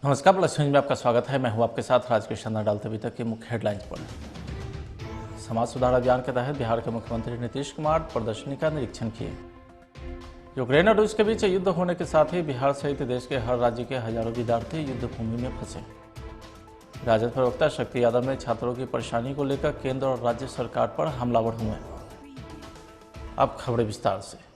नमस्कार, plus news में आपका स्वागत है। मैं हूं आपके साथ राजकिशन डाल। अभी तक की मुख्य हेडलाइंस पर। समाज सुधार अभियान के तहत बिहार के मुख्यमंत्री नीतीश कुमार प्रदर्शनी का निरीक्षण किए। यूक्रेन और रूस के बीच युद्ध होने के साथ ही बिहार सहित देश के हर राज्य के हजारों विद्यार्थी युद्ध भूमि में फंसे। राजद प्रवक्ता शक्ति यादव ने छात्रों की परेशानी को लेकर केंद्र और राज्य सरकार पर हमलावर हुए। अब खबरें विस्तार से।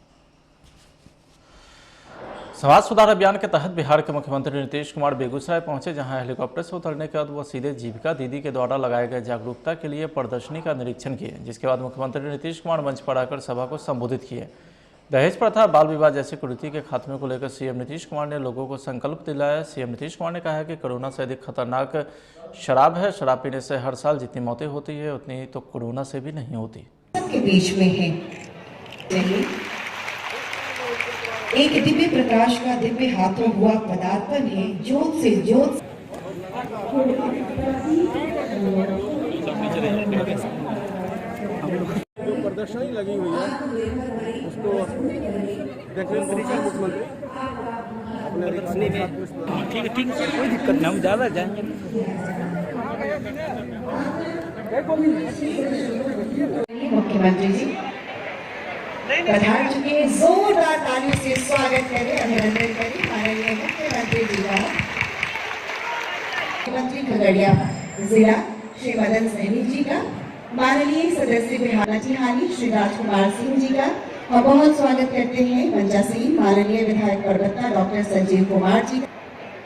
समाज सुधार अभियान के तहत बिहार के मुख्यमंत्री नीतीश कुमार बेगूसराय पहुंचे, जहां हेलीकॉप्टर से उतरने के बाद वो सीधे जीविका दीदी के द्वारा लगाए गए जागरूकता के लिए प्रदर्शनी का निरीक्षण किए, जिसके बाद मुख्यमंत्री नीतीश कुमार मंच पर आकर सभा को संबोधित किए। दहेज प्रथा, बाल विवाह जैसे कुरीति के खात्मे को लेकर सीएम नीतीश कुमार ने लोगों को संकल्प दिलाया। सीएम नीतीश कुमार ने कहा है कि कोरोना से अधिक खतरनाक शराब है। शराब पीने से हर साल जितनी मौतें होती है उतनी तो कोरोना से भी नहीं होती। के बीच में है एक दिव्य प्रकाश का दिव्य हाथों हुआ पदार्पण है, ज्योत से ज्योत जो प्रदर्शनी लगी हुई है उसको देखने मुख्यमंत्री अपने ठीक है कोई दिक्कत नहीं, हम ज़्यादा जाएंगे। मुख्यमंत्री जी पधार चुके हैं। जोरदार तालियों से स्वागत करें, अभिनंदन करें माननीय मुख्यमंत्री जी का। मुख्यमंत्री खगड़िया जिला श्री मदन सहनी जी का, माननीय सदस्य बिहार तिहानी श्री राजकुमार सिंह जी का हम बहुत स्वागत करते हैं। मंचासीन माननीय विधायक परबत्ता डॉक्टर संजीव कुमार जी का,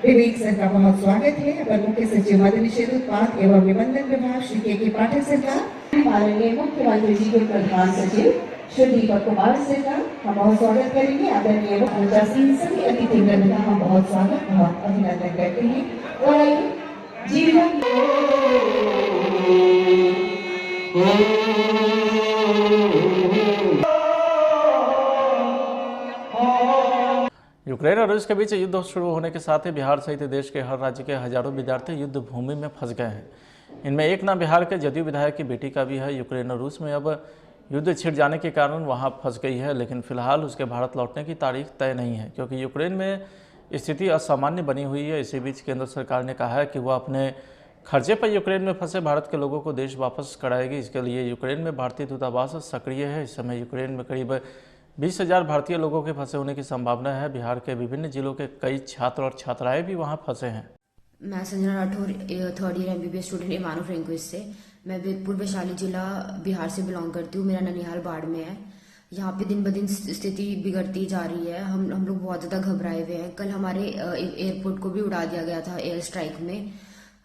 विवेक सर का बहुत स्वागत है। अपर मुख्य सचिव मद्य निषेध उत्पाद एवं निबंधन विभाग श्री के पाठक सर का, माननीय मुख्यमंत्री जी के प्रधान सचिव श्री दीपक कुमार सर का हम बहुत स्वागत करेंगे। आदरणीय मंचासीन सभी अतिथिगण का हम बहुत स्वागत बहुत अभिनंदन करते हैं। और आइए जीविका यूक्रेन और रूस के बीच युद्ध शुरू होने के साथ ही बिहार सहित देश के हर राज्य के हजारों विद्यार्थी युद्ध भूमि में फंस गए हैं। इनमें एक नाम बिहार के जदयू विधायक की बेटी का भी है। यूक्रेन और रूस में अब युद्ध छिड़ जाने के कारण वहां फंस गई है, लेकिन फिलहाल उसके भारत लौटने की तारीख तय नहीं है, क्योंकि यूक्रेन में स्थिति असामान्य बनी हुई है। इसी बीच केंद्र सरकार ने कहा है कि वह अपने खर्चे पर यूक्रेन में फंसे भारत के लोगों को देश वापस कराएगी। इसके लिए यूक्रेन में भारतीय दूतावास सक्रिय है। इस समय यूक्रेन में करीब 20,000 भारतीय लोगों के फंसे होने की संभावना है। बिहार के विभिन्न जिलों के कई छात्र और छात्राएं भी वहां फंसे हैं। मैं Sanjana Rathore, third year MBBS student इमानो फ्रेंकोइस से। मैं वेदपुर वैशाली जिला बिहार से बिलोंग करती हूँ। मेरा ननिहाल बाढ़ में है। यहाँ पे दिन ब दिन स्थिति बिगड़ती जा रही है। हम लोग बहुत ज़्यादा घबराए हुए हैं। कल हमारे एयरपोर्ट को भी उड़ा दिया गया था एयर स्ट्राइक में।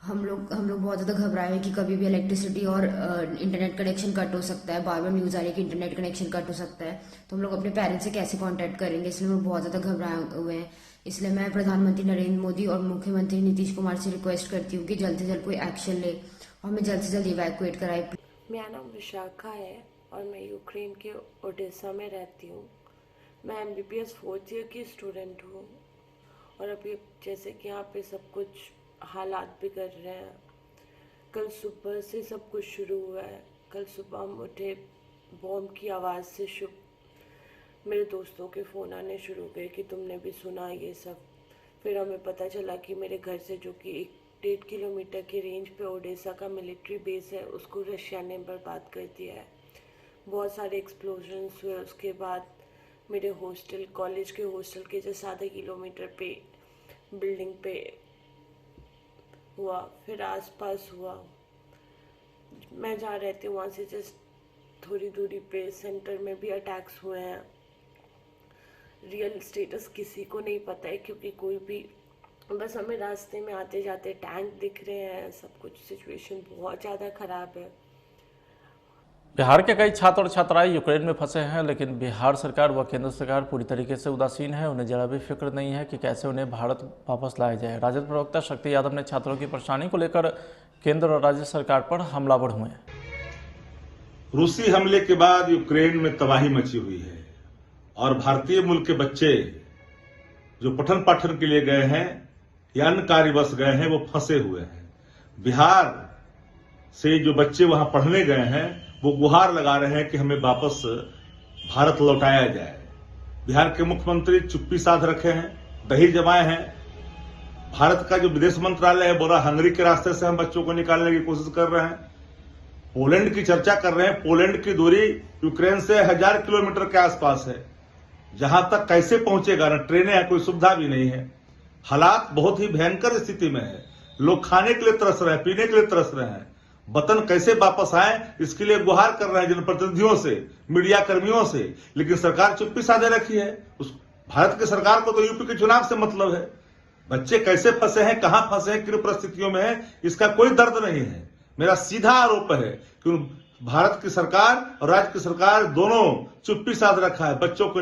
हम लोग बहुत ज़्यादा घबराए हैं कि कभी भी इलेक्ट्रिसिटी और इंटरनेट कनेक्शन कट हो सकता है। बार बार न्यूज़ आ रही है कि इंटरनेट कनेक्शन कट हो सकता है, तो हम लोग अपने पेरेंट्स से कैसे कांटेक्ट करेंगे, इसलिए हम लोग बहुत ज़्यादा घबराए हुए हैं। इसलिए मैं प्रधानमंत्री नरेंद्र मोदी और मुख्यमंत्री नीतीश कुमार से रिक्वेस्ट करती हूँ कि जल्द से जल्द कोई एक्शन ले और हमें जल्द से जल्द इवैक्यूएट कराए। मेरा नाम विशाखा है और मैं यूक्रेन के ओडेसा में रहती हूँ। मैं MBBS 4th ईयर की स्टूडेंट हूँ और अभी जैसे कि यहाँ पे सब कुछ हालात बिगड़ रहे हैं। कल सुबह से सब कुछ शुरू हुआ है। कल सुबह हम उठे, बॉम्ब की आवाज़ से मेरे दोस्तों के फ़ोन आने शुरू हो गए कि तुमने भी सुना ये सब। फिर हमें पता चला कि मेरे घर से, जो कि 1.5 किलोमीटर की रेंज पे ओडेसा का मिलिट्री बेस है, उसको रशिया ने बर्बाद कर दिया है। बहुत सारे एक्सप्लोजन्स हुए। उसके बाद मेरे हॉस्टल, कॉलेज के हॉस्टल के जस्ट आधे किलोमीटर पे बिल्डिंग पे हुआ, फिर आसपास हुआ। मैं जहाँ रहती हूँ वहाँ से जस्ट थोड़ी दूरी पे सेंटर में भी अटैक्स हुए हैं। रियल स्टेटस किसी को नहीं पता है, क्योंकि कोई भी, बस हमें रास्ते में आते जाते टैंक दिख रहे हैं। सब कुछ सिचुएशन बहुत ज़्यादा ख़राब है। बिहार के कई छात्र और छात्राएं यूक्रेन में फंसे हैं, लेकिन बिहार सरकार व केंद्र सरकार पूरी तरीके से उदासीन है। उन्हें जरा भी फिक्र नहीं है कि कैसे उन्हें भारत वापस लाया जाए। राजद प्रवक्ता शक्ति यादव ने छात्रों की परेशानी को लेकर केंद्र और राज्य सरकार पर हमलावर हुए। रूसी हमले के बाद यूक्रेन में तबाही मची हुई है और भारतीय मूल के बच्चे जो पठन पाठन के लिए गए हैं या अन्य कार्यवश गए हैं, वो फंसे हुए हैं। बिहार से जो बच्चे वहां पढ़ने गए हैं वो गुहार लगा रहे हैं कि हमें वापस भारत लौटाया जाए। बिहार के मुख्यमंत्री चुप्पी साध रखे हैं, दही जमाए हैं भारत का जो विदेश मंत्रालय है बोला हंगरी के रास्ते से हम बच्चों को निकालने की कोशिश कर रहे हैं। पोलैंड की चर्चा कर रहे हैं। पोलैंड की दूरी यूक्रेन से 1000 किलोमीटर के आसपास है। जहां तक कैसे पहुंचेगा, न ट्रेनें हैं, कोई सुविधा भी नहीं है। हालात बहुत ही भयंकर स्थिति में है। लोग खाने के लिए तरस रहे हैं, पीने के लिए तरस रहे हैं। वतन कैसे वापस आए इसके लिए गुहार कर रहे हैं जनप्रतिनिधियों से, मीडिया कर्मियों से, लेकिन सरकार चुप्पी साधे रखी है। उस भारत की सरकार को तो यूपी के चुनाव से मतलब है। बच्चे कैसे फंसे हैं, कहां फंसे हैं, किन परिस्थितियों में है, इसका कोई दर्द नहीं है। मेरा सीधा आरोप है कि भारत की सरकार और राज्य की सरकार दोनों चुप्पी साध रखा है। बच्चों को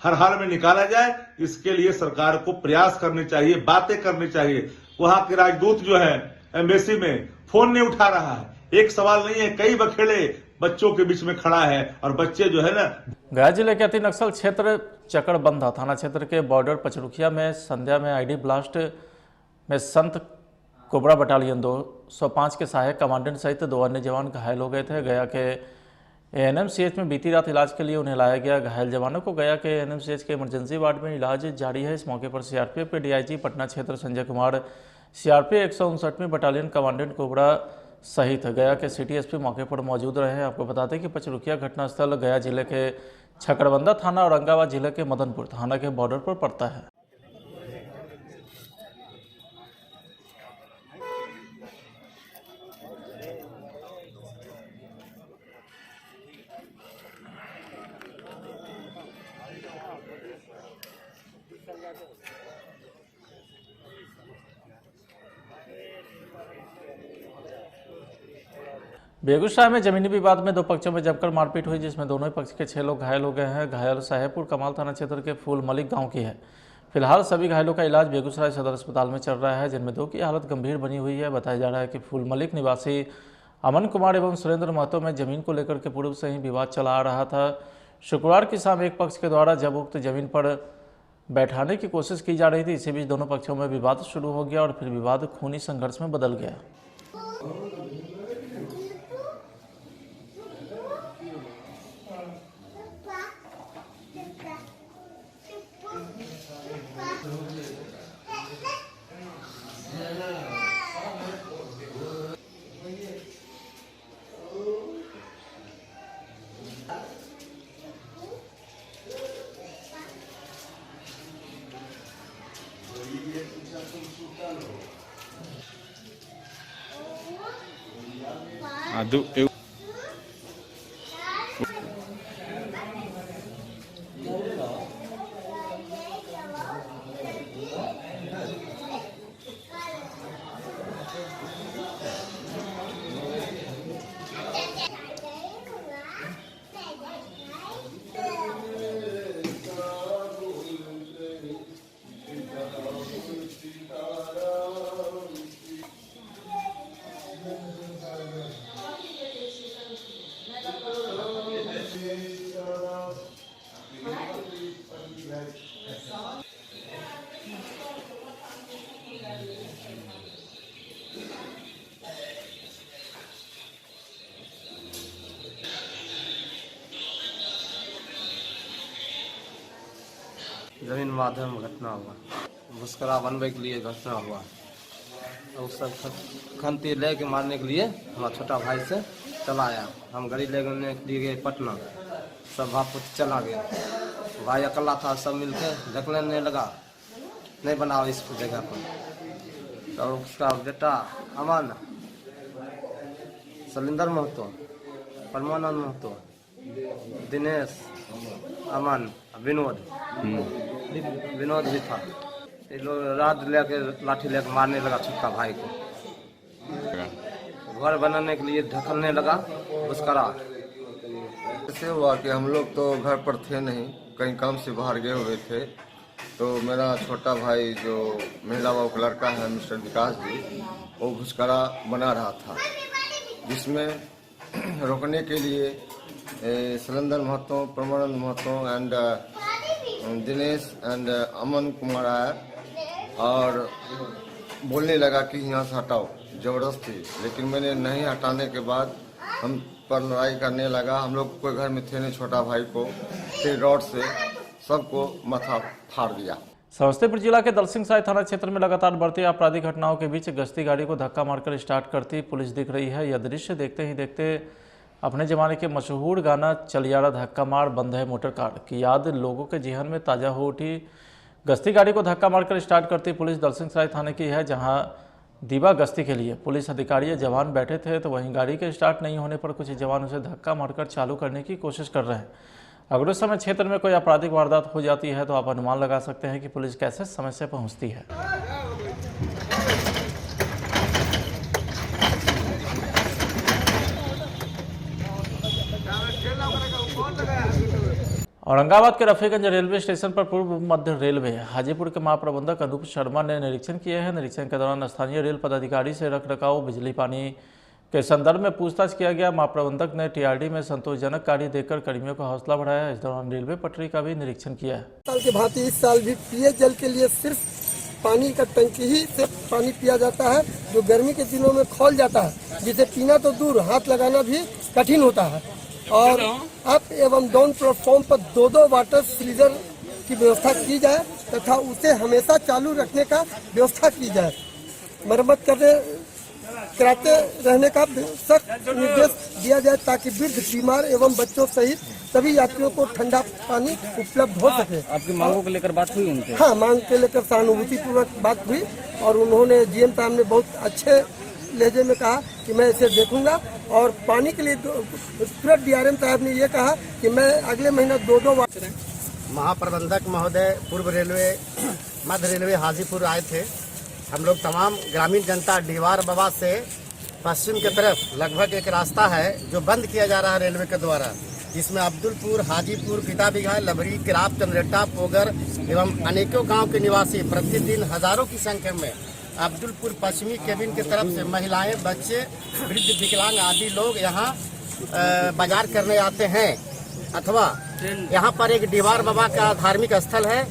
हर हाल में निकाला जाए, इसके लिए सरकार को प्रयास करने चाहिए, बातें करनी चाहिए। वहां के राजदूत जो है एम्बेसी में फोन नहीं उठा रहा है। एक सवाल नहीं है, कई बखेड़े बच्चों के बीच में खड़ा है और बच्चे जो है ना। गया जिले के अति नक्सल क्षेत्र चकड़बंधा थाना क्षेत्र के बॉर्डर पचरुखिया में संध्या में आईडी ब्लास्ट में संत कोबरा बटालियन 205 के सहायक कमांडेंट सहित 2 अन्य जवान घायल हो गए थे। गया के एएनएमसीएच में बीती रात इलाज के लिए उन्हें लाया गया। घायल जवानों को गया के एएनएमसीएच के इमरजेंसी वार्ड में इलाज जारी है। इस मौके पर सीआरपीएफ के डीआईजी पटना क्षेत्र संजय कुमार, सीआरपीएफ 159वीं बटालियन कमांडेंट कोबरा सहित गया के सिटी एसपी मौके पर मौजूद रहे हैं। आपको बता दें कि पचरुखिया घटनास्थल गया जिले के छकड़बंदा थाना और औरंगाबाद जिले के मदनपुर थाना के बॉर्डर पर पड़ता है। बेगूसराय में जमीनी विवाद में 2 पक्षों में जमकर मारपीट हुई, जिसमें दोनों ही पक्ष के 6 लोग घायल हो गए हैं। घायल साहेबपुर कमाल थाना क्षेत्र के फूल मलिक गांव की है। फिलहाल सभी घायलों का इलाज बेगूसराय सदर अस्पताल में चल रहा है, जिनमें 2 की हालत गंभीर बनी हुई है। बताया जा रहा है कि फूल मलिक निवासी अमन कुमार एवं सुरेंद्र महतो में जमीन को लेकर के पूर्व से ही विवाद चला आ रहा था। शुक्रवार की शाम एक पक्ष के द्वारा जब उक्त जमीन पर बैठाने की कोशिश की जा रही थी, इसी बीच दोनों पक्षों में विवाद शुरू हो गया और फिर विवाद खूनी संघर्ष में बदल गया। जमीन माध्यम घटना हुआ, भुस्करा बनवे के लिए घटना हुआ और सब खंती ले के मारने के लिए हमारा छोटा भाई से चला आया। हम गाड़ी लेने के लिए गए पटना, सब भापुत चला गया। भाई अकेला था, सब मिलके ढकलने लगा, नहीं बनाओ इस जगह पर। तो उसका बेटा अमन, सलिंदर महतो, परमानंद महतो, दिनेश, अमन, विनोद भी था। ये लोग रात लेके लाठी लेके मारने लगा छोटका भाई को। घर बनाने के लिए ढकलने लगा भुस्करा। ऐसे हुआ कि हम लोग तो घर पर थे नहीं, कहीं काम से बाहर गए हुए थे। तो मेरा छोटा भाई जो महिला बाबू का लड़का है मिस्टर विकास जी, वो भुस्करा बना रहा था, जिसमें रोकने के लिए सलिंदर महतो, परमानंद महतो एंड दिनेश एंड अमन कुमार आया और बोलने लगा कि यहाँ से हटाओ, जबरदस्ती। लेकिन मैंने नहीं हटाने के बाद हम पर लड़ाई करने लगा। हम लोग कोई घर में थे नहीं, छोटा भाई को फिर रॉड से सबको माथा फाड़ दिया। समस्तीपुर जिला के दलसिंहसराय थाना क्षेत्र में लगातार बढ़ती आपराधिक घटनाओं के बीच गश्ती गाड़ी को धक्का मारकर स्टार्ट करती पुलिस दिख रही है। यह दृश्य देखते ही देखते अपने जमाने के मशहूर गाना चलियारा धक्का मार बंद है मोटर कार की याद लोगों के जेहन में ताज़ा हो उठी। गश्ती गाड़ी को धक्का मारकर स्टार्ट करती पुलिस दलसिंहसराय थाने की है, जहां दीवा गश्ती के लिए पुलिस अधिकारी जवान बैठे थे, तो वहीं गाड़ी के स्टार्ट नहीं होने पर कुछ जवान उसे धक्का मारकर चालू करने की कोशिश कर रहे हैं। अगर उस समय क्षेत्र में कोई आपराधिक वारदात हो जाती है तो आप अनुमान लगा सकते हैं कि पुलिस कैसे समय से पहुंचती है। औरंगाबाद के रफीगंज रेलवे स्टेशन पर पूर्व मध्य रेलवे हाजीपुर के महाप्रबंधक अनूप शर्मा ने निरीक्षण किए हैं। निरीक्षण के दौरान स्थानीय रेल पदाधिकारी से रखरखाव, बिजली, पानी के संदर्भ में पूछताछ किया गया। महाप्रबंधक ने टीआरडी में संतोषजनक कार्य देकर कर्मियों का हौसला बढ़ाया। इस दौरान रेलवे पटरी का भी निरीक्षण किया है। साल के भांति इस साल भी पिए जल के लिए सिर्फ पानी का टंकी ही से पानी पिया जाता है, जो गर्मी के दिनों में खौल जाता है, जिसे पीना तो दूर हाथ लगाना भी कठिन होता है। और अप एवं डाउन प्लेटफॉर्म पर 2-2 वाटर फ्रीजर की व्यवस्था की जाए तथा उसे हमेशा चालू रखने का व्यवस्था की जाए। मरम्मत कराते रहने का सख्त निर्देश दिया जाए ताकि वृद्ध, बीमार एवं बच्चों सहित सभी यात्रियों को ठंडा पानी उपलब्ध हो सके। आपकी मांगों को लेकर बात हुई उनसे? हाँ, मांग के लेकर सहानुभूतिपूर्वक बात हुई और उन्होंने जीएम साहब ने बहुत अच्छे लहजे में कहा कि मैं इसे देखूंगा। और पानी के लिए तुरंत डीआरएम साहब ने ये कहा कि मैं अगले महीना 2-2 महाप्रबंधक महोदय पूर्व रेलवे मध्य रेलवे हाजीपुर आए थे। हम लोग तमाम ग्रामीण जनता डीवार बाबा से पश्चिम की तरफ लगभग एक रास्ता है जो बंद किया जा रहा है रेलवे के द्वारा, जिसमें अब्दुलपुर, हाजीपुर, पिताबिघा, लबरी, किराप, चंद्रेटा, पोगर एवं अनेकों गांव के निवासी प्रतिदिन हजारों की संख्या में अब्दुलपुर पश्चिमी केबिन की तरफ से महिलाएं, बच्चे, वृद्ध, विकलांग आदि लोग यहाँ बाजार करने आते हैं। अथवा यहाँ पर एक डीवार बाबा का धार्मिक स्थल है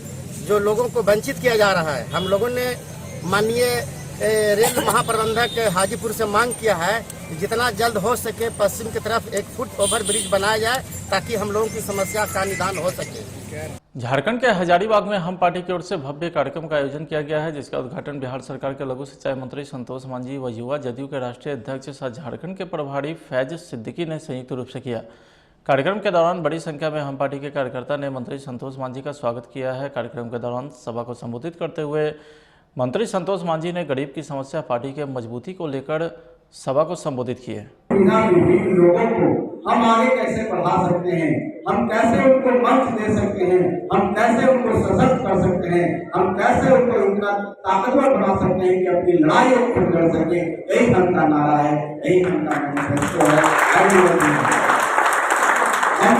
जो लोगों को वंचित किया जा रहा है। हम लोगों ने माननीय रेल महाप्रबंधक हाजीपुर से मांग किया है कि जितना जल्द हो सके पश्चिम की तरफ एक फुट ओवर ब्रिज बनाया जाए ताकि हम लोगों की समस्या का निदान हो सके। झारखंड के हजारीबाग में हम पार्टी की ओर से भव्य कार्यक्रम का आयोजन किया गया है, जिसका उद्घाटन बिहार सरकार के लघु सिंचाई मंत्री संतोष मांझी व युवा जदयू के राष्ट्रीय अध्यक्ष सह झारखंड के प्रभारी फैज सिद्दीकी ने संयुक्त रूप से किया। कार्यक्रम के दौरान बड़ी संख्या में हम पार्टी के कार्यकर्ता ने मंत्री संतोष मांझी का स्वागत किया है। कार्यक्रम के दौरान सभा को संबोधित करते हुए मंत्री संतोष मांझी ने गरीब की समस्या, पार्टी के मजबूती को लेकर सभा को संबोधित किए। लोगों को हम आगे कैसे बढ़ा सकते हैं, हम कैसे उनको मंच दे सकते हैं, हम कैसे उनको सशक्त कर सकते हैं, हम कैसे उनको इतना ताकतवर बना सकते हैं कि अपनी लड़ाई को लड़ सके। यही हमका नारा है, यही हमका मैनिफेस्टो है। हम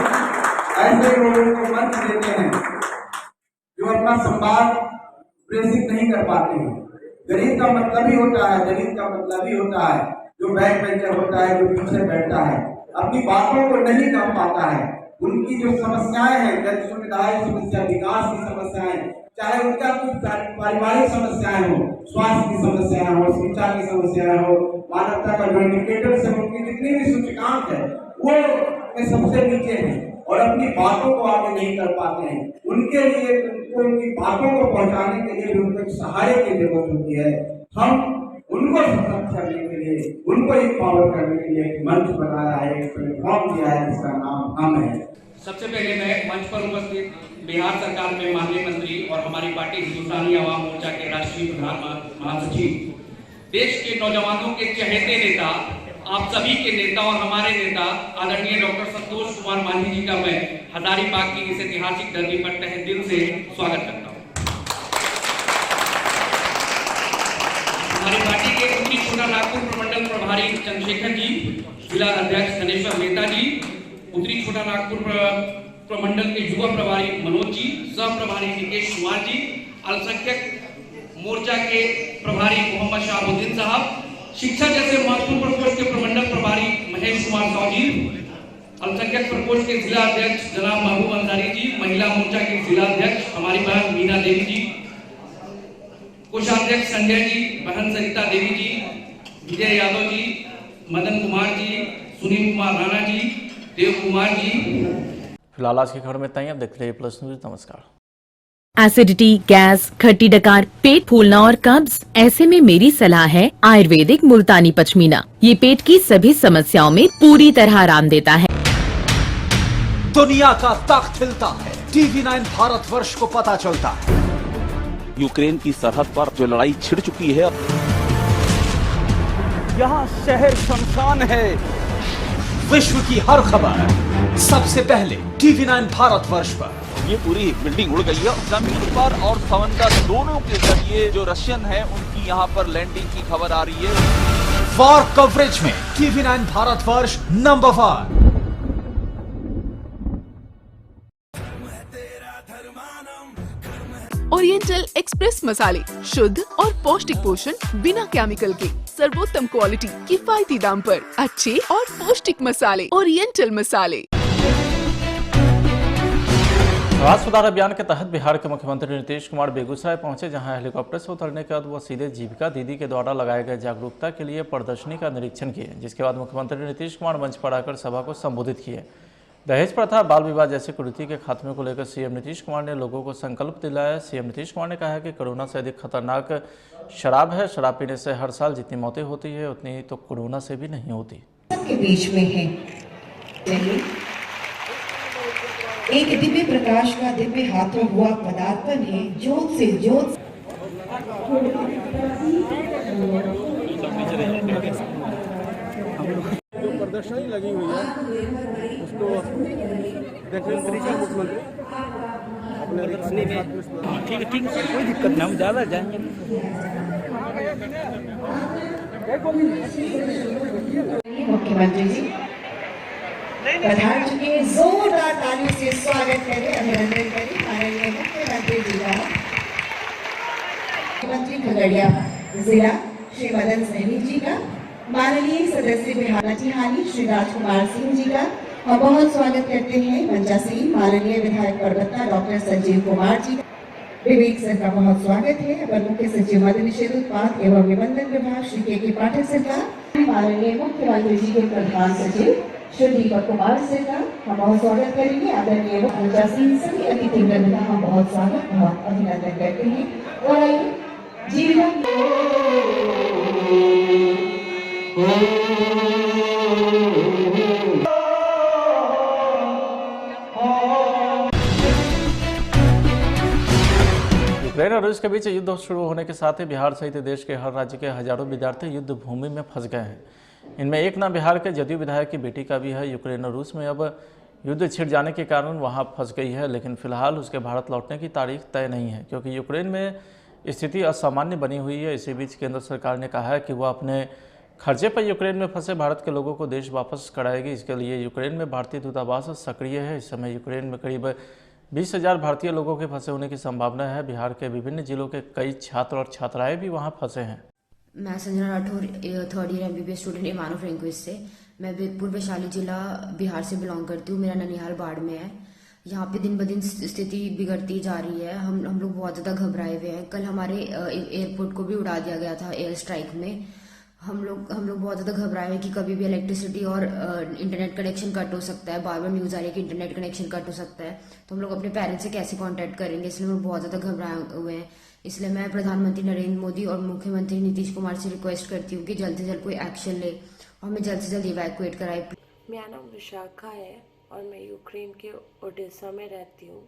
ऐसे लोगों को मंच देते हैं जो अपना संवाद प्रेषित नहीं कर पाते हैं। गरीब का मतलब ही होता है, गरीब का मतलब ही होता है जो बैक बेंचर होता है, जो पीछे बैठता है, अपनी बातों को नहीं कर पाता है। उनकी जो समस्याएं हैं, जन सुविधाएं समस्या, विकास की समस्याएं, चाहे उनका पारिवारिक समस्याएं हो, स्वास्थ्य की समस्याएं हो, शिक्षा की समस्याएं हो, मानवता का जो इंडिकेटर्स है, उनकी जितनी भी सूचकांक है वो सबसे नीचे है और अपनी बातों को आगे नहीं कर पाते हैं। उनके लिए उनकी बातों को पहुंचाने के लिए उनको एक सहारे की जरूरत होती है। हम उनको सशक्त करने के लिए, उनको एम्पावर करने के लिए एक मंच बनाया है, एक प्लेटफॉर्म दिया है जिसका नाम हम है। सबसे पहले मैं मंच पर उपस्थित बिहार सरकार में माननीय मंत्री और हमारी पार्टी हिंदुस्तानी आवाम मोर्चा के राष्ट्रीय प्रधान महासचिव, देश के नौजवानों के चहेते नेता, आप सभी के नेता और हमारे नेता आदरणीय डॉक्टर संतोष कुमार मांझी जी का मैं हजारीबाग की इस ऐतिहासिक धरती पर तहे दिल से स्वागत करता हूं। हमारी पार्टी के उत्तरी छोटा नागपुर प्रमंडल प्रभारी चंद्रशेखर जी, जिला अध्यक्ष धनेश्वर मेहता जी, उत्तरी छोटा नागपुर प्रमंडल के युवा प्रभारी मनोज जी, सह प्रभारी निकेश कुमार जी, अल्पसंख्यक मोर्चा के प्रभारी मोहम्मद शाहबुद्दीन साहब, शिक्षा जैसे महत्वपूर्ण प्रकोष्ठ के प्रमंडल प्रभारी महेश कुमार साहू जी, अल्पसंख्यक प्रकोष्ठ के जिला अध्यक्ष जनाब महबूब अंसारी जी, महिला मोर्चा के जिला अध्यक्ष हमारी बहन मीना देवी जी, कोषाध्यक्ष संजय जी, बहन सरिता देवी जी, विजय यादव जी, मदन कुमार जी, सुनील कुमार राणा जी, देव कुमार जी। फिलहाल आज की खबर में इतना ही। अब देखते रहिए प्लस न्यूज। नमस्कार। एसिडिटी, गैस, खट्टी डकार, पेट फूलना और कब्ज, ऐसे में मेरी सलाह है आयुर्वेदिक मुल्तानी पचमीना। ये पेट की सभी समस्याओं में पूरी तरह आराम देता है। दुनिया का तख्त हिलता है, TV9 भारतवर्ष को पता चलता है। यूक्रेन की सरहद पर जो लड़ाई छिड़ चुकी है, यहाँ शहर शमशान है। विश्व की हर खबर सबसे पहले TV9 भारतवर्ष पर। ये पूरी बिल्डिंग उड़ गई है। जमीन पर और समंदर दोनों के जरिए जो रशियन है उनकी यहाँ पर लैंडिंग की खबर आ रही है। वॉर कवरेज में TV9 Bharatvarsh number 1। Oriental express मसाले, शुद्ध और पौष्टिक पोषण बिना केमिकल के, सर्वोत्तम क्वालिटी, किफायती दाम पर अच्छे और पौष्टिक मसाले। ओरिएंटल मसाले। आवास सुधार अभियान के तहत बिहार के मुख्यमंत्री नीतीश कुमार बेगूसराय पहुंचे, जहां हेलीकॉप्टर से उतरने के बाद वह सीधे जीविका दीदी के द्वारा लगाए गए जागरूकता के लिए प्रदर्शनी का निरीक्षण किए, जिसके बाद मुख्यमंत्री नीतीश कुमार मंच पर आकर सभा को संबोधित किए। दहेज प्रथा, बाल विवाह जैसे कुरीति के खात्मे को लेकर सीएम नीतीश कुमार ने लोगों को संकल्प दिलाया। सीएम नीतीश कुमार ने कहा है कि कोरोना से अधिक खतरनाक शराब है। शराब पीने से हर साल जितनी मौतें होती है उतनी तो कोरोना से भी नहीं होती। सबके बीच में है एक दिव्य प्रकाश का दिव्य हाथों हुआ पदार्पण है, ज्योत से ज्योत। जो प्रदर्शनी लगी हुई है उसको देखने तरीका मुख्यमंत्री अपने ठीक है कोई दिक्कत नहीं, हम ज़्यादा जाएंगे। मुख्यमंत्री जी पधार चुके हैं, जोरदार तालियों से स्वागत करें, अभिनंदन करें माननीय मुख्यमंत्री जी का। मुख्यमंत्री खगड़िया जिला श्री मदन सहनी जी का, माननीय सदस्य बिहार लटीहानी श्री राजकुमार सिंह जी का हम बहुत स्वागत करते हैं। मंचासीन माननीय विधायक परबत्ता डॉक्टर संजीव कुमार जी, विवेक सर का बहुत स्वागत है। अपर मुख्य सचिव मद्य निषेध उत्पाद एवं निबंधन विभाग श्री के पाठक सर का, माननीय मुख्यमंत्री जी के प्रधान सचिव श्री दीपक कुमार सर का हम बहुत स्वागत करेंगे। आदरणीय मंचासीन सभी अतिथिवृंद का हम बहुत स्वागत बहुत अभिनंदन करते हैं। और आइए जीवन यूक्रेन और रूस के बीच युद्ध शुरू होने के साथ ही बिहार सहित देश के हर राज्य के हजारों विद्यार्थी युद्ध भूमि में फंस गए हैं। इनमें एक नाम बिहार के जदयू विधायक की बेटी का भी है। यूक्रेन और रूस में अब युद्ध छिड़ जाने के कारण वहां फंस गई है, लेकिन फिलहाल उसके भारत लौटने की तारीख तय नहीं है, क्योंकि यूक्रेन में स्थिति असामान्य बनी हुई है। इसी बीच केंद्र सरकार ने कहा है कि वह अपने खर्चे पर यूक्रेन में फंसे भारत के लोगों को देश वापस कराएगी। इसके लिए यूक्रेन में भारतीय दूतावास सक्रिय है। इस समय यूक्रेन में करीब 20,000 भारतीय लोगों के फंसे होने की संभावना है। बिहार के विभिन्न जिलों के कई छात्र और छात्राएं भी वहां फंसे हैं। मैं Sanjana Rathore, 3rd year MBBS student इमानु फ्रेंकोइस से। मैं वेदपुर वैशाली जिला बिहार से बिलोंग करती हूँ। मेरा ननिहाल बाढ़ में है। यहाँ पे दिन ब दिन स्थिति बिगड़ती जा रही है। हम लोग बहुत ज़्यादा घबराए हुए हैं। कल हमारे एयरपोर्ट को भी उड़ा दिया गया था एयर स्ट्राइक में। हम लोग बहुत ज़्यादा घबराए हैं कि कभी भी इलेक्ट्रिसिटी और इंटरनेट कनेक्शन कट हो सकता है। बार बार न्यूज़ आ रही है कि इंटरनेट कनेक्शन कट हो सकता है, तो हम लोग अपने पेरेंट्स से कैसे कांटेक्ट करेंगे, इसलिए हम बहुत ज़्यादा घबराए हुए हैं। इसलिए मैं प्रधानमंत्री नरेंद्र मोदी और मुख्यमंत्री नीतीश कुमार से रिक्वेस्ट करती हूँ कि जल्द से जल्द कोई एक्शन ले और हमें जल्द से जल्द इवैक्यूएट कराए। मेरा नाम विशाखा है और मैं यूक्रेन के ओडेसा में रहती हूँ।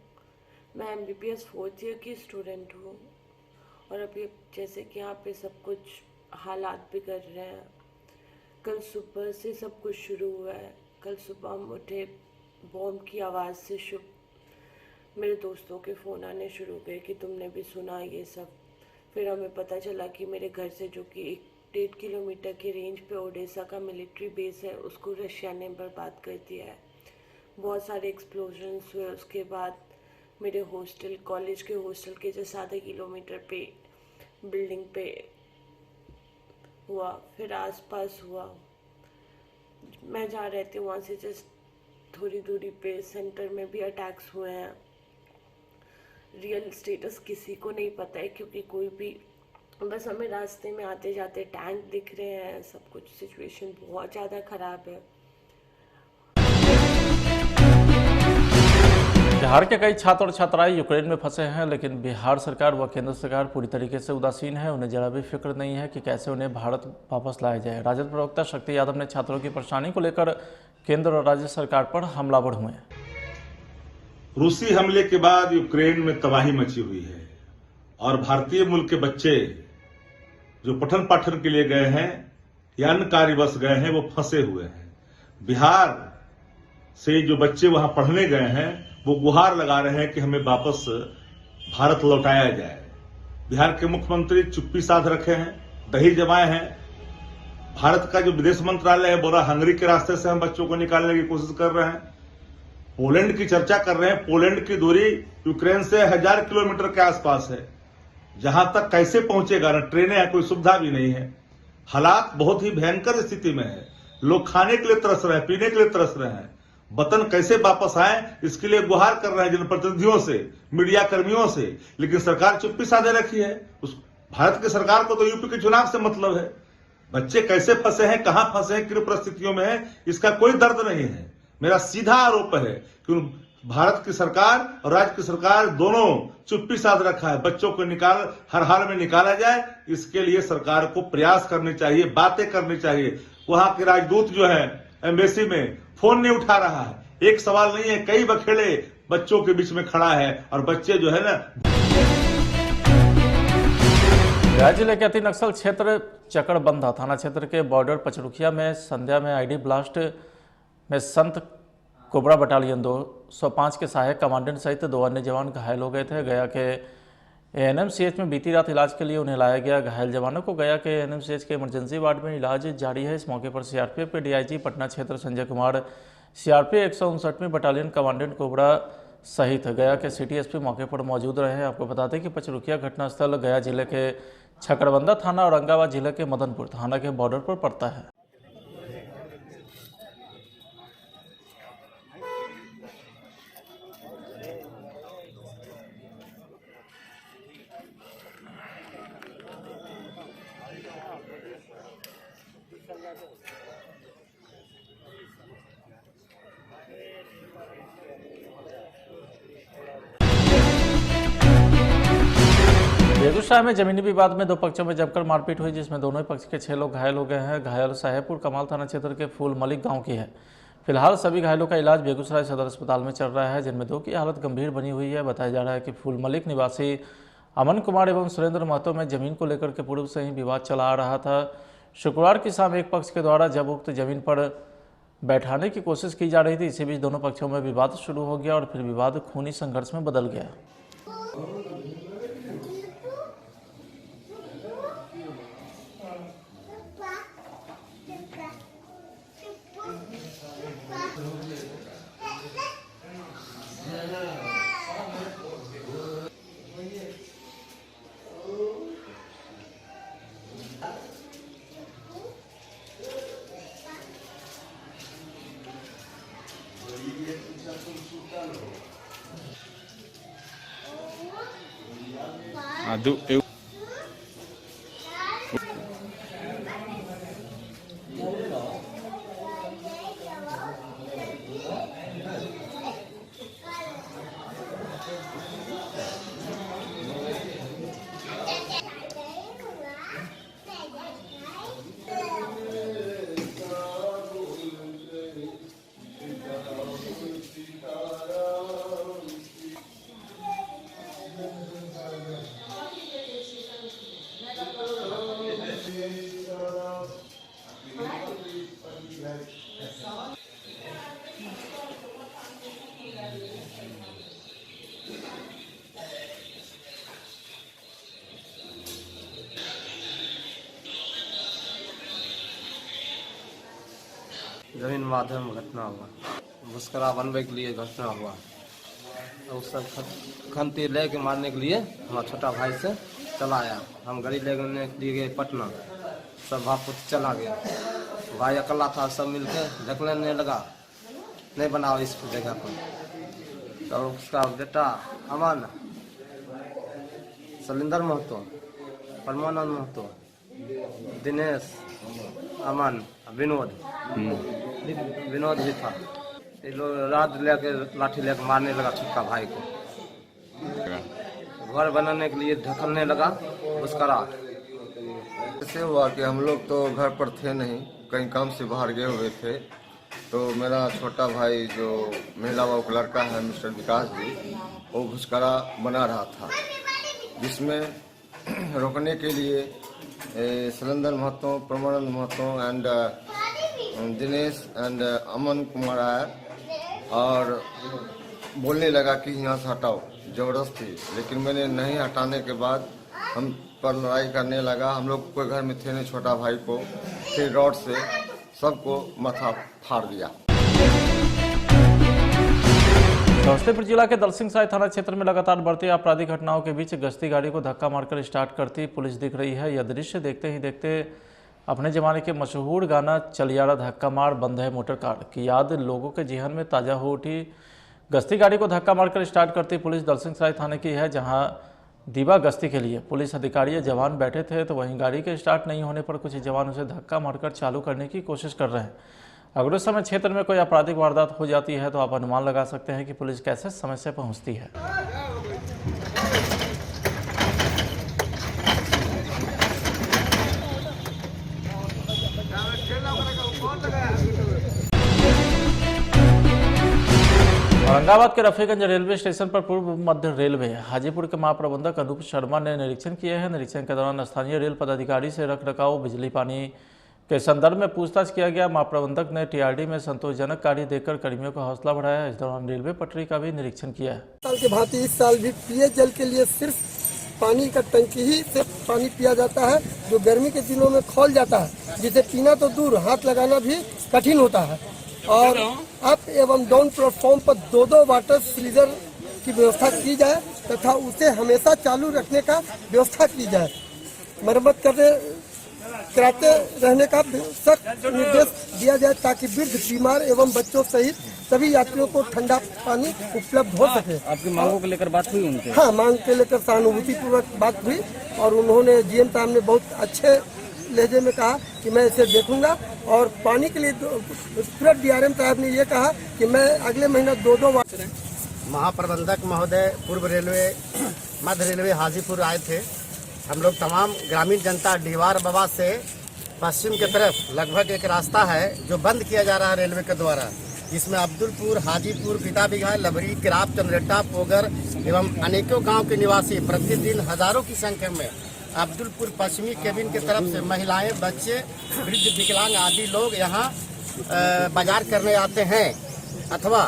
मैं MBBS 4th ईयर की स्टूडेंट हूँ और अभी जैसे कि यहाँ पे सब कुछ हालात बिगड़ रहे हैं। कल सुबह से सब कुछ शुरू हुआ है। कल सुबह हम उठे, बॉम्ब की आवाज़ से मेरे दोस्तों के फ़ोन आने शुरू हुए कि तुमने भी सुना ये सब। फिर हमें पता चला कि मेरे घर से जो कि 1-1.5 किलोमीटर की रेंज पे ओडेसा का मिलिट्री बेस है, उसको रशिया ने बर्बाद कर दिया है। बहुत सारे एक्सप्लोजन्स हुए। उसके बाद मेरे हॉस्टल, कॉलेज के हॉस्टल के जस्ट आधे किलोमीटर पे बिल्डिंग पे हुआ, फिर आसपास हुआ। मैं जहाँ रहती हूँ वहाँ से जस्ट थोड़ी दूरी पे सेंटर में भी अटैक्स हुए हैं। रियल स्टेटस किसी को नहीं पता है, क्योंकि कोई भी, बस हमें रास्ते में आते जाते टैंक दिख रहे हैं। सब कुछ सिचुएशन बहुत ज़्यादा ख़राब है। बिहार के कई छात्र और छात्राएं यूक्रेन में फंसे हैं, लेकिन बिहार सरकार व केंद्र सरकार पूरी तरीके से उदासीन है। उन्हें जरा भी फिक्र नहीं है कि कैसे उन्हें भारत वापस लाया जाए। राजद प्रवक्ता शक्ति यादव ने छात्रों की परेशानी को लेकर केंद्र और राज्य सरकार पर हमलावर हुए। रूसी हमले के बाद यूक्रेन में तबाही मची हुई है और भारतीय मूल के बच्चे जो पठन पाठन के लिए गए हैं या अन्य कार्यवश गए हैं वो फंसे हुए हैं। बिहार से जो बच्चे वहां पढ़ने गए हैं वो गुहार लगा रहे हैं कि हमें वापस भारत लौटाया जाए। बिहार के मुख्यमंत्री चुप्पी साध रखे हैं, दही जमाए हैं। भारत का जो विदेश मंत्रालय है बोला हंगरी के रास्ते से हम बच्चों को निकालने की कोशिश कर रहे हैं। पोलैंड की चर्चा कर रहे हैं। पोलैंड की दूरी यूक्रेन से 1000 किलोमीटर के आसपास है। जहां तक कैसे पहुंचेगा, न ट्रेनें हैं, कोई सुविधा भी नहीं है। हालात बहुत ही भयंकर स्थिति में है। लोग खाने के लिए तरस रहे हैं, पीने के लिए तरस रहे हैं। वतन कैसे वापस आए इसके लिए गुहार कर रहे हैं जनप्रतिनिधियों से, मीडिया कर्मियों से, लेकिन सरकार चुप्पी साधे रखी है। उस भारत की सरकार को तो यूपी के चुनाव से मतलब है। बच्चे कैसे फंसे हैं, कहां फंसे हैं, किन परिस्थितियों में है, इसका कोई दर्द नहीं है। मेरा सीधा आरोप है कि भारत की सरकार और राज्य की सरकार दोनों चुप्पी साध रखा है। बच्चों को हर हाल में निकाला जाए, इसके लिए सरकार को प्रयास करने चाहिए, बातें करनी चाहिए। वहां के राजदूत जो है एम्बेसी में फोन नहीं उठा रहा है। एक सवाल नहीं है, कई बखेड़े बच्चों के बीच में खड़ा है और बच्चे जो है ना। गया जिले के अति नक्सल क्षेत्र चकड़बंधा थाना क्षेत्र के बॉर्डर पचरुखिया में संध्या में आईडी ब्लास्ट में संत कोबरा बटालियन 205 के सहायक कमांडेंट सहित 2 अन्य जवान घायल हो गए थे। गया के एएनएमसीएच में बीती रात इलाज के लिए उन्हें लाया गया। घायल जवानों को गया के एएनएमसीएच के इमरजेंसी वार्ड में इलाज जारी है। इस मौके पर सीआरपीएफ के डीआईजी पटना क्षेत्र संजय कुमार, सीआरपीएफ 159वीं बटालियन कमांडेंट कोबरा सहित गया के सिटी एसपी मौके पर मौजूद रहे हैं। आपको बता दें कि पचरुखिया घटनास्थल गया जिले के छकड़बंदा थाना और औरंगाबाद जिले के मदनपुर थाना के बॉर्डर पर पड़ता है। बेगूसराय में जमीनी विवाद में 2 पक्षों में जमकर मारपीट हुई, जिसमें दोनों ही पक्ष के 6 लोग घायल हो गए हैं। घायल साहेबपुर कमाल थाना क्षेत्र के फूल मलिक गांव की है। फिलहाल सभी घायलों का इलाज बेगूसराय सदर अस्पताल में चल रहा है, जिनमें 2 की हालत गंभीर बनी हुई है। बताया जा रहा है कि फूल मलिक निवासी अमन कुमार एवं सुरेंद्र महतो में जमीन को लेकर के पूर्व से ही विवाद चला आ रहा था। शुक्रवार की शाम एक पक्ष के द्वारा जब उक्त जमीन पर बैठाने की कोशिश की जा रही थी, इसी बीच दोनों पक्षों में विवाद शुरू हो गया और फिर विवाद खूनी संघर्ष में बदल गया। जमीन माध्यम घटना हुआ, मुस्करा बनवे के लिए घटना हुआ। उस सब खंती ले के मारने के लिए हमारा छोटा भाई से चला आया। हम गाड़ी ले लिए गए पटना, सब भापुत चला गया। भाई अकेला था, सब मिलकर ढकलने लगा, नहीं बनाओ इस जगह पर। तो उसका बेटा अमन, सलिंदर महतो, परमानंद महतो, दिनेश, अमन, विनोद भी था। ये लोग रात लेके लाठी लेके मारने लगा छोटका भाई को, घर बनाने के लिए ढकलने लगा उसका। ऐसे हुआ कि हम लोग तो घर पर थे नहीं, कहीं काम से बाहर गए हुए थे, तो मेरा छोटा भाई जो महिला बाबू का लड़का है मिस्टर विकास जी, वो घुसखोरा बना रहा था, जिसमें रोकने के लिए सुरेंद्र महतो, परमानंद महतो एंड दिनेश एंड अमन कुमार आया और बोलने लगा कि यहाँ से हटाओ जबरदस्ती, लेकिन मैंने नहीं हटाने के बाद हम पर लड़ाई करने लगा। हम लोग कोई घर में थे नहीं, छोटा भाई को फिर रॉड से सबको माथा फाड़ दिया। समस्तीपुर जिला के दलसिंहसराय थाना क्षेत्र में लगातार बढ़ती आपराधिक घटनाओं के बीच गश्ती गाड़ी को धक्का मारकर स्टार्ट करती पुलिस दिख रही है। यह दृश्य देखते ही देखते अपने जमाने के मशहूर गाना चलियारा धक्का मार बंद है मोटर कार की याद लोगों के जेहन में ताज़ा हो उठी। गश्ती गाड़ी को धक्का मारकर स्टार्ट करती पुलिस दलसिंहसराय थाने की है, जहां दीवा गश्ती के लिए पुलिस अधिकारी या जवान बैठे थे, तो वहीं गाड़ी के स्टार्ट नहीं होने पर कुछ जवान उसे धक्का मारकर चालू करने की कोशिश कर रहे हैं। अगर उस समय क्षेत्र में कोई आपराधिक वारदात हो जाती है तो आप अनुमान लगा सकते हैं कि पुलिस कैसे समय से पहुंचती है। औरंगाबाद के रफीगंज रेलवे स्टेशन पर पूर्व मध्य रेलवे हाजीपुर के महाप्रबंधक अनूप शर्मा ने निरीक्षण किए हैं। निरीक्षण के दौरान स्थानीय रेल पदाधिकारी से रखरखाव, बिजली, पानी के संदर्भ में पूछताछ किया गया। महाप्रबंधक ने टीआरडी में संतोषजनक कार्य देकर कर्मियों का हौसला बढ़ाया। इस दौरान रेलवे पटरी का भी निरीक्षण किया। साल के भांति इस साल भी पेयजल के लिए सिर्फ पानी का टंकी ही से पानी पिया जाता है, जो गर्मी के दिनों में खौल जाता है, जिसे पीना तो दूर हाथ लगाना भी कठिन होता है। और अप एवं डाउन प्लेटफॉर्म पर 2-2 वाटर सिलेंडर की व्यवस्था की जाए तथा उसे हमेशा चालू रखने का व्यवस्था की जाए। मरम्मत कराते रहने का सख्त निर्देश दिया जाए ताकि वृद्ध, बीमार एवं बच्चों सहित सभी यात्रियों को ठंडा पानी उपलब्ध हो सके। आपकी मांगों को लेकर बात हुई उनसे? हाँ, मांग के लेकर सहानुभूतिपूर्वक बात हुई और उन्होंने जीएम साहब ने बहुत अच्छे लहजे में कहा कि मैं इसे देखूंगा। और पानी के लिए तुरंत डीआरएम साहब ने ये कहा कि मैं अगले महीना 2-2 महाप्रबंधक महोदय पूर्व रेलवे मध्य रेलवे हाजीपुर आए थे। हम लोग तमाम ग्रामीण जनता डीवार बाबा से पश्चिम की तरफ लगभग एक रास्ता है जो बंद किया जा रहा है रेलवे के द्वारा, जिसमें अब्दुलपुर, हाजीपुर, बिटाबिघा, लबरी, किराप, चंद्रेटा, पोगर एवं अनेकों गांव के निवासी प्रतिदिन हजारों की संख्या में अब्दुलपुर पश्चिमी केबिन की तरफ से महिलाएं, बच्चे, वृद्ध, विकलांग आदि लोग यहाँ बाजार करने आते हैं, अथवा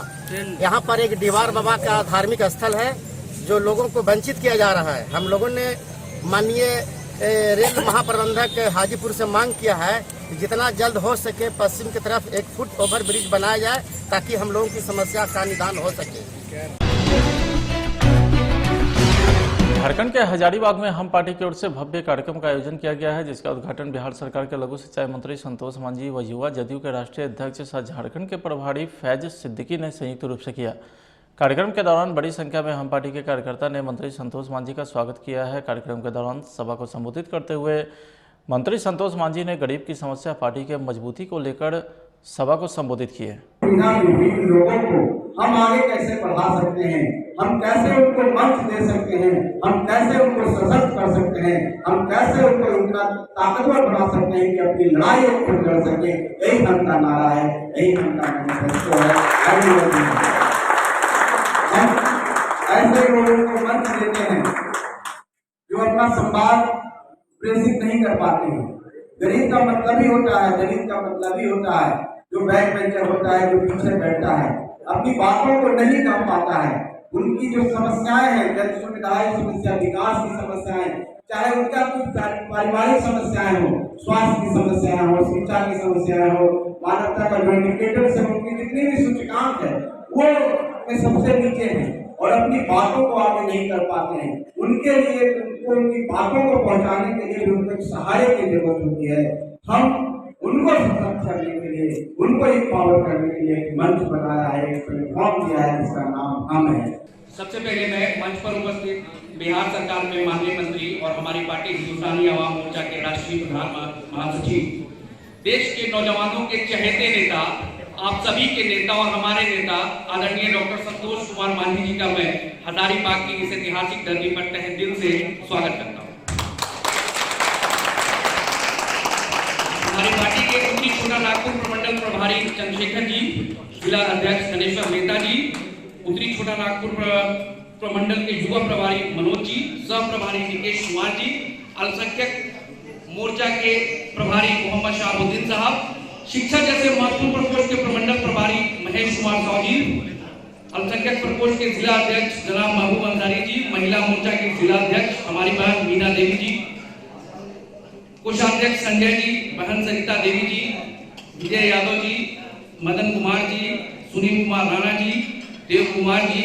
यहाँ पर एक डीवार बाबा का धार्मिक स्थल है जो लोगों को वंचित किया जा रहा है। हम लोगों ने माननीय रेल महाप्रबंधक हाजीपुर से मांग किया है कि जितना जल्द हो सके पश्चिम की तरफ 1 फुट ओवर ब्रिज बनाया जाए ताकि हम लोगों की समस्या का निदान हो सके। झारखंड के हजारीबाग में हम पार्टी की ओर से भव्य कार्यक्रम का आयोजन किया गया है, जिसका उद्घाटन बिहार सरकार के लघु सिंचाई मंत्री संतोष मांझी व युवा जदयू के राष्ट्रीय अध्यक्ष सह झारखंड के प्रभारी फैज सिद्दीकी ने संयुक्त रूप से किया। कार्यक्रम के दौरान बड़ी संख्या में हम पार्टी के कार्यकर्ता ने मंत्री संतोष मांझी का स्वागत किया है। कार्यक्रम के दौरान सभा को संबोधित करते हुए मंत्री संतोष मांझी ने गरीब की समस्या, पार्टी के मजबूती को लेकर सभा को संबोधित किए। लोगों को हम आगे कैसे बढ़ा सकते हैं, हम कैसे उनको मंच दे सकते हैं, हम कैसे उनको सशक्त कर सकते हैं, हम कैसे उनको इतना ताकतवर बना सकते हैं कि अपनी लड़ाई खुद लड़ सके। यही हमका नारा है, यही हमका मैनिफेस्टो है। हम ऐसे लोगों को मंच देते हैं जो अपना संवाद प्रेषित नहीं कर पाते हैं। गरीब का मतलब ही होता है, दलित का मतलब ही होता है जो बैक बेंचर होता है, जो पीछे बैठता है, अपनी बातों को नहीं कह पाता है। उनकी जो समस्याएं हैं, जन सुविधाएं समस्या, विकास की समस्याएं, चाहे उनका कुछ पारिवारिक समस्याएं हो, स्वास्थ्य की समस्याएं हो, शिक्षा की समस्याएं हो, मानवता का जो इंडिकेटर से उनकी जितनी भी सूचकांक है वो सबसे नीचे है और अपनी बातों को आगे नहीं कर पाते हैं। उनके लिए उनकी बातों को पहुंचाने के लिए उनको एक सहारे की जरूरत होती है। हम उनको सशक्त करने के लिए, उनको एम्पावर करने के लिए एक मंच बनाया है, एक प्लेटफॉर्म दिया है जिसका नाम हम है। सबसे पहले मैं मंच पर उपस्थित बिहार सरकार में माननीय मंत्री और हमारी पार्टी हिंदुस्तानी आवाम मोर्चा के राष्ट्रीय प्रधान महासचिव, देश के नौजवानों के चहेते नेता आप सभी के नेता और हमारे नेता आदरणीय डॉक्टर संतोष कुमार मांझी जी का मैं हजारीबाग की इस ऐतिहासिक धरती पर तहे दिल से स्वागत करता हूं। हमारी पार्टी के उत्तरी छोटा नागपुर प्रमंडल प्रभारी चंद्रशेखर जी, जिला अध्यक्ष धनेश्वर मेहता जी, उत्तरी छोटा नागपुर प्रमंडल के युवा प्रभारी मनोज जी, सह प्रभारी निकेश कुमार जी, अल्पसंख्यक मोर्चा के प्रभारी मोहम्मद शाहबुद्दीन साहब, शिक्षा जैसे महत्वपूर्ण प्रकोष्ठ के प्रमंडल प्रभारी महेश कुमार साहू जी, अल्पसंख्यक प्रकोष्ठ के जिला अध्यक्ष जनाब महबूब अंसारी जी, महिला मोर्चा के जिला अध्यक्ष हमारी बहन मीना देवी जी, कोषाध्यक्ष संजय जी, बहन सरिता देवी जी, विजय यादव जी, मदन कुमार जी, सुनील कुमार राणा जी, देव कुमार जी,